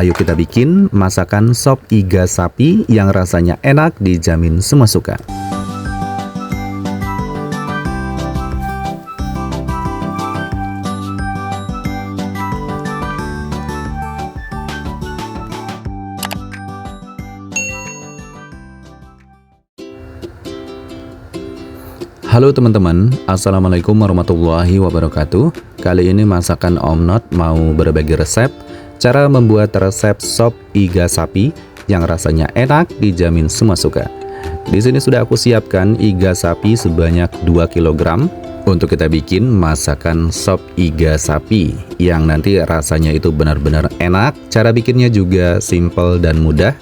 Ayo kita bikin masakan sop iga sapi yang rasanya enak dijamin semua suka. Halo teman-teman, Assalamualaikum warahmatullahi wabarakatuh. Kali ini masakan Om Not mau berbagi resep cara membuat resep sop iga sapi yang rasanya enak dijamin semua suka. Di sini sudah aku siapkan iga sapi sebanyak 2 kg untuk kita bikin masakan sop iga sapi yang nanti rasanya itu benar-benar enak. Cara bikinnya juga simple dan mudah.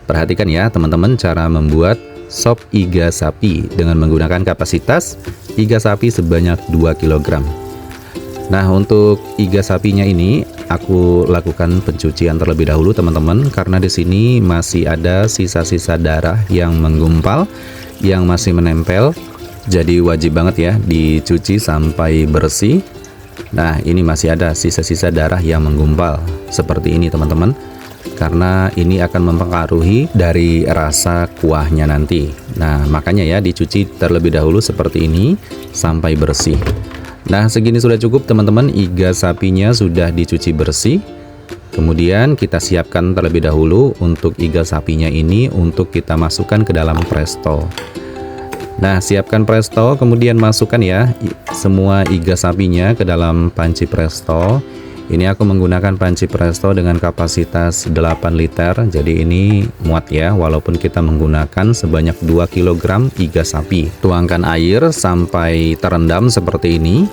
Perhatikan ya teman-teman cara membuat sop iga sapi dengan menggunakan kapasitas iga sapi sebanyak 2 kg. Nah, untuk iga sapinya ini aku lakukan pencucian terlebih dahulu teman-teman, karena di sini masih ada sisa-sisa darah yang menggumpal, yang masih menempel. Jadi wajib banget ya dicuci sampai bersih. Nah, ini masih ada sisa-sisa darah yang menggumpal seperti ini teman-teman, karena ini akan mempengaruhi dari rasa kuahnya nanti. Nah, makanya ya dicuci terlebih dahulu seperti ini sampai bersih. Nah, segini sudah cukup teman-teman, iga sapinya sudah dicuci bersih. Kemudian kita siapkan terlebih dahulu untuk iga sapinya ini untuk kita masukkan ke dalam presto. Nah, siapkan presto, kemudian masukkan ya semua iga sapinya ke dalam panci presto. Ini aku menggunakan panci presto dengan kapasitas 8 liter, jadi ini muat ya, walaupun kita menggunakan sebanyak 2 kg iga sapi. Tuangkan air sampai terendam seperti ini,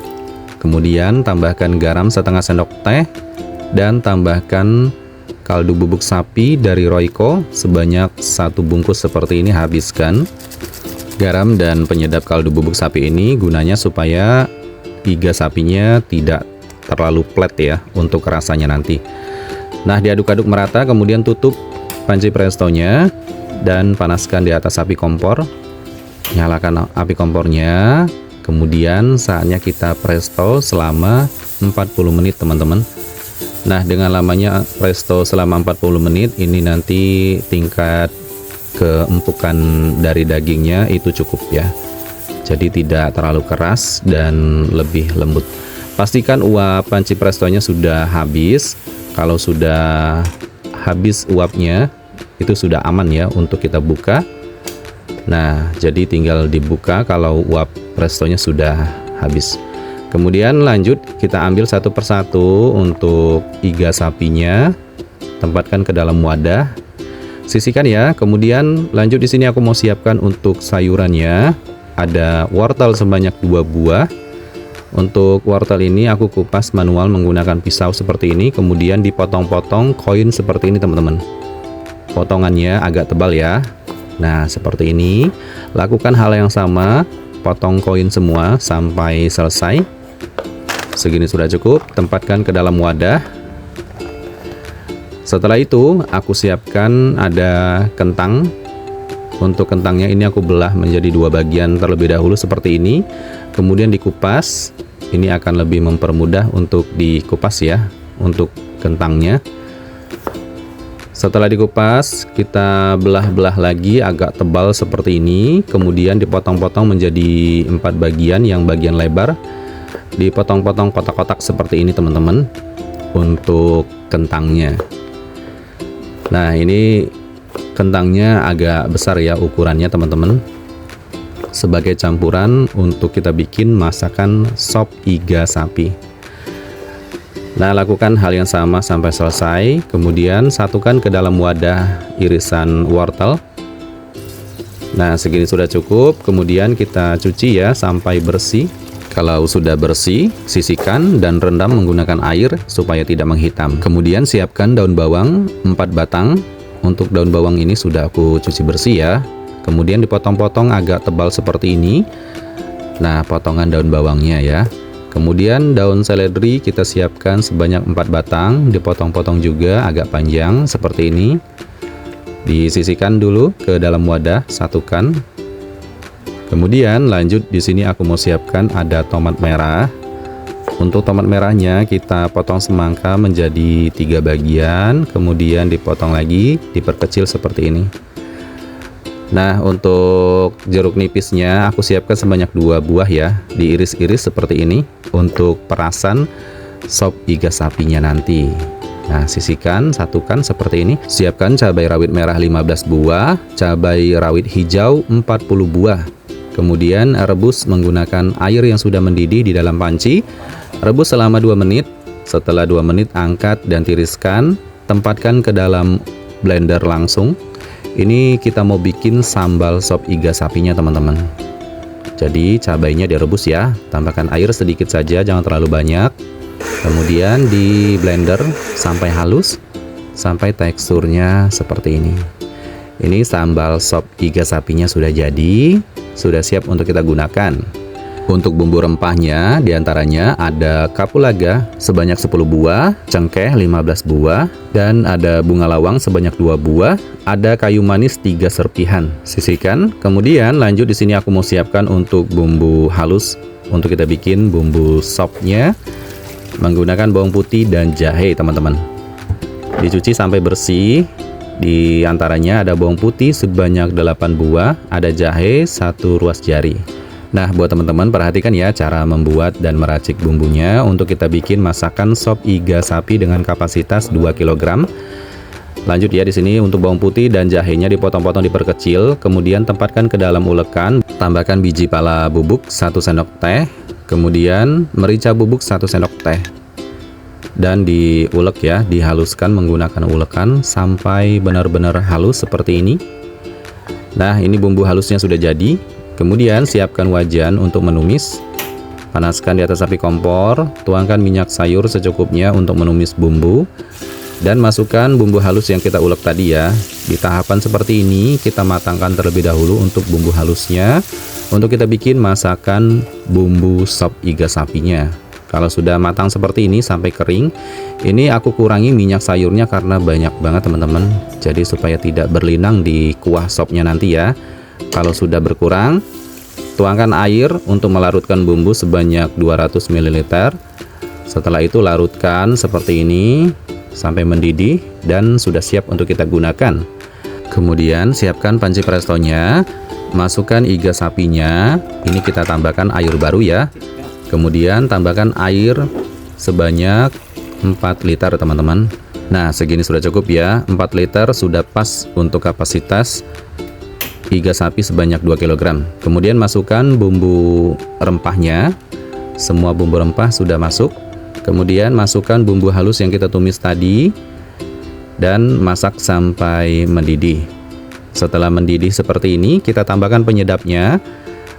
kemudian tambahkan garam setengah sendok teh, dan tambahkan kaldu bubuk sapi dari Royco sebanyak 1 bungkus seperti ini, habiskan. Garam dan penyedap kaldu bubuk sapi ini gunanya supaya iga sapinya tidak terlalu plat ya untuk rasanya nanti. Nah, diaduk-aduk merata, kemudian tutup panci prestonya dan panaskan di atas api kompor. Nyalakan api kompornya, kemudian saatnya kita presto selama 40 menit teman-teman. Nah, dengan lamanya presto selama 40 menit ini nanti tingkat keempukan dari dagingnya itu cukup ya, jadi tidak terlalu keras dan lebih lembut. Pastikan uap panci prestonya sudah habis. Kalau sudah habis uapnya, itu sudah aman ya untuk kita buka. Nah, jadi tinggal dibuka kalau uap prestonya sudah habis. Kemudian lanjut kita ambil satu persatu untuk iga sapinya, tempatkan ke dalam wadah, sisihkan ya. Kemudian lanjut di sini aku mau siapkan untuk sayurannya. Ada wortel sebanyak 2 buah. Untuk wortel ini aku kupas manual menggunakan pisau seperti ini, kemudian dipotong-potong koin seperti ini teman-teman. Potongannya agak tebal ya. Nah, seperti ini. Lakukan hal yang sama, potong koin semua sampai selesai. Segini sudah cukup, tempatkan ke dalam wadah. Setelah itu aku siapkan ada kentang. Untuk kentangnya ini aku belah menjadi 2 bagian terlebih dahulu seperti ini, kemudian dikupas. Ini akan lebih mempermudah untuk dikupas ya untuk kentangnya. Setelah dikupas, kita belah-belah lagi agak tebal seperti ini, kemudian dipotong-potong menjadi 4 bagian, yang bagian lebar dipotong-potong kotak-kotak seperti ini teman-teman untuk kentangnya. Nah, ini kentangnya agak besar ya ukurannya teman-teman, sebagai campuran untuk kita bikin masakan sop iga sapi. Nah, lakukan hal yang sama sampai selesai, kemudian satukan ke dalam wadah irisan wortel. Nah, segini sudah cukup, kemudian kita cuci ya sampai bersih. Kalau sudah bersih, sisihkan dan rendam menggunakan air supaya tidak menghitam. Kemudian siapkan daun bawang 4 batang. Untuk daun bawang ini sudah aku cuci bersih ya. Kemudian dipotong-potong agak tebal seperti ini. Nah, potongan daun bawangnya ya. Kemudian daun seledri kita siapkan sebanyak 4 batang, dipotong-potong juga agak panjang seperti ini. Disisihkan dulu ke dalam wadah, satukan. Kemudian lanjut di sini aku mau siapkan ada tomat merah. Untuk tomat merahnya kita potong semangka menjadi 3 bagian, kemudian dipotong lagi, diperkecil seperti ini. Nah, untuk jeruk nipisnya aku siapkan sebanyak 2 buah ya, diiris-iris seperti ini untuk perasan sop iga sapinya nanti. Nah, sisihkan, satukan seperti ini. Siapkan cabai rawit merah 15 buah, cabai rawit hijau 40 buah. Kemudian rebus menggunakan air yang sudah mendidih di dalam panci. Rebus selama 2 menit. Setelah 2 menit angkat dan tiriskan, tempatkan ke dalam blender langsung. Ini kita mau bikin sambal sop iga sapinya teman-teman. Jadi cabainya direbus ya, tambahkan air sedikit saja, jangan terlalu banyak. Kemudian di blender sampai halus, sampai teksturnya seperti ini. Ini sambal sop iga sapinya sudah jadi, sudah siap untuk kita gunakan. Untuk bumbu rempahnya diantaranya ada kapulaga sebanyak 10 buah, cengkeh 15 buah, dan ada bunga lawang sebanyak 2 buah, ada kayu manis 3 serpihan. Sisihkan. Kemudian lanjut di sini aku mau siapkan untuk bumbu halus untuk kita bikin bumbu sopnya menggunakan bawang putih dan jahe teman-teman. Dicuci sampai bersih. Di antaranya ada bawang putih sebanyak 8 buah, ada jahe 1 ruas jari. Nah, buat teman-teman perhatikan ya cara membuat dan meracik bumbunya untuk kita bikin masakan sop iga sapi dengan kapasitas 2 kg. Lanjut ya, di sini untuk bawang putih dan jahenya dipotong-potong diperkecil, kemudian tempatkan ke dalam ulekan, tambahkan biji pala bubuk 1 sendok teh, kemudian merica bubuk 1 sendok teh. Dan diulek ya, dihaluskan menggunakan ulekan sampai benar-benar halus seperti ini. Nah, ini bumbu halusnya sudah jadi. Kemudian siapkan wajan untuk menumis. Panaskan di atas api kompor, tuangkan minyak sayur secukupnya untuk menumis bumbu. Dan masukkan bumbu halus yang kita ulek tadi ya. Di tahapan seperti ini kita matangkan terlebih dahulu untuk bumbu halusnya, untuk kita bikin masakan bumbu sop iga sapinya. Kalau sudah matang seperti ini sampai kering, ini aku kurangi minyak sayurnya karena banyak banget teman-teman. Jadi supaya tidak berlinang di kuah sopnya nanti ya. Kalau sudah berkurang, tuangkan air untuk melarutkan bumbu sebanyak 200 ml. Setelah itu larutkan seperti ini sampai mendidih dan sudah siap untuk kita gunakan. Kemudian siapkan panci prestonya, masukkan iga sapinya. Ini kita tambahkan air baru ya. Kemudian tambahkan air sebanyak 4 liter teman-teman. Nah, segini sudah cukup ya. 4 liter sudah pas untuk kapasitas iga sapi sebanyak 2 kg. Kemudian masukkan bumbu rempahnya. Semua bumbu rempah sudah masuk. Kemudian masukkan bumbu halus yang kita tumis tadi dan masak sampai mendidih. Setelah mendidih seperti ini, kita tambahkan penyedapnya.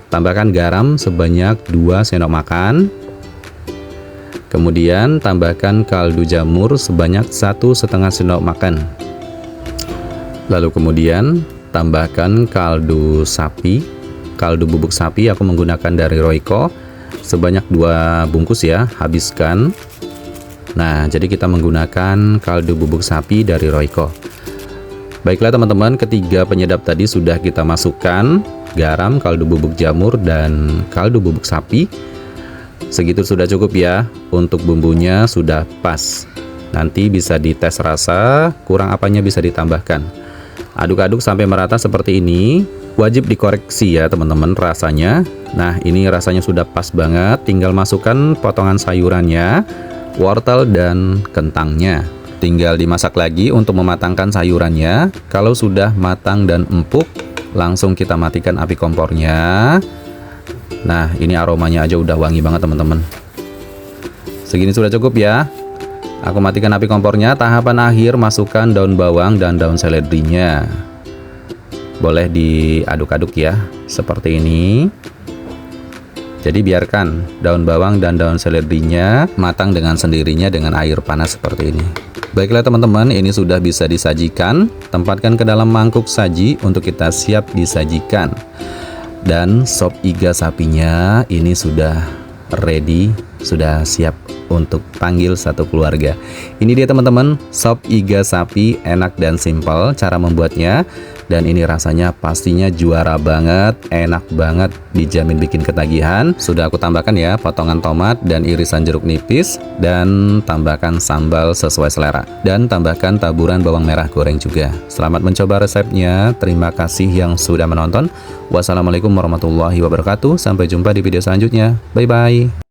Tambahkan garam sebanyak 2 sendok makan. Kemudian tambahkan kaldu jamur sebanyak 1,5 sendok makan. Lalu kemudian tambahkan kaldu sapi, kaldu bubuk sapi aku menggunakan dari Royco sebanyak 2 bungkus ya, habiskan. Nah, jadi kita menggunakan kaldu bubuk sapi dari Royco. Baiklah teman-teman, ketiga penyedap tadi sudah kita masukkan, garam, kaldu bubuk jamur, dan kaldu bubuk sapi. Segitu sudah cukup ya, untuk bumbunya sudah pas. Nanti bisa dites rasa, kurang apanya bisa ditambahkan. Aduk-aduk sampai merata seperti ini. Wajib dikoreksi ya teman-teman rasanya. Nah, ini rasanya sudah pas banget. Tinggal masukkan potongan sayurannya, wortel dan kentangnya. Tinggal dimasak lagi untuk mematangkan sayurannya. Kalau sudah matang dan empuk, langsung kita matikan api kompornya. Nah, ini aromanya aja udah wangi banget teman-teman. Segini sudah cukup ya. Aku matikan api kompornya. Tahapan akhir, masukkan daun bawang dan daun seledrinya. Boleh diaduk-aduk ya, seperti ini. Jadi biarkan daun bawang dan daun seledrinya matang dengan sendirinya dengan air panas seperti ini. Baiklah teman-teman, ini sudah bisa disajikan. Tempatkan ke dalam mangkuk saji untuk kita siap disajikan. Dan sop iga sapinya ini sudah ready sudah siap untuk panggil satu keluarga. Ini dia teman-teman, sop iga sapi, enak dan simpel cara membuatnya. Dan ini rasanya pastinya juara banget, enak banget, dijamin bikin ketagihan. Sudah aku tambahkan ya potongan tomat dan irisan jeruk nipis, dan tambahkan sambal sesuai selera, dan tambahkan taburan bawang merah goreng juga. Selamat mencoba resepnya. Terima kasih yang sudah menonton. Wassalamualaikum warahmatullahi wabarakatuh. Sampai jumpa di video selanjutnya. Bye bye.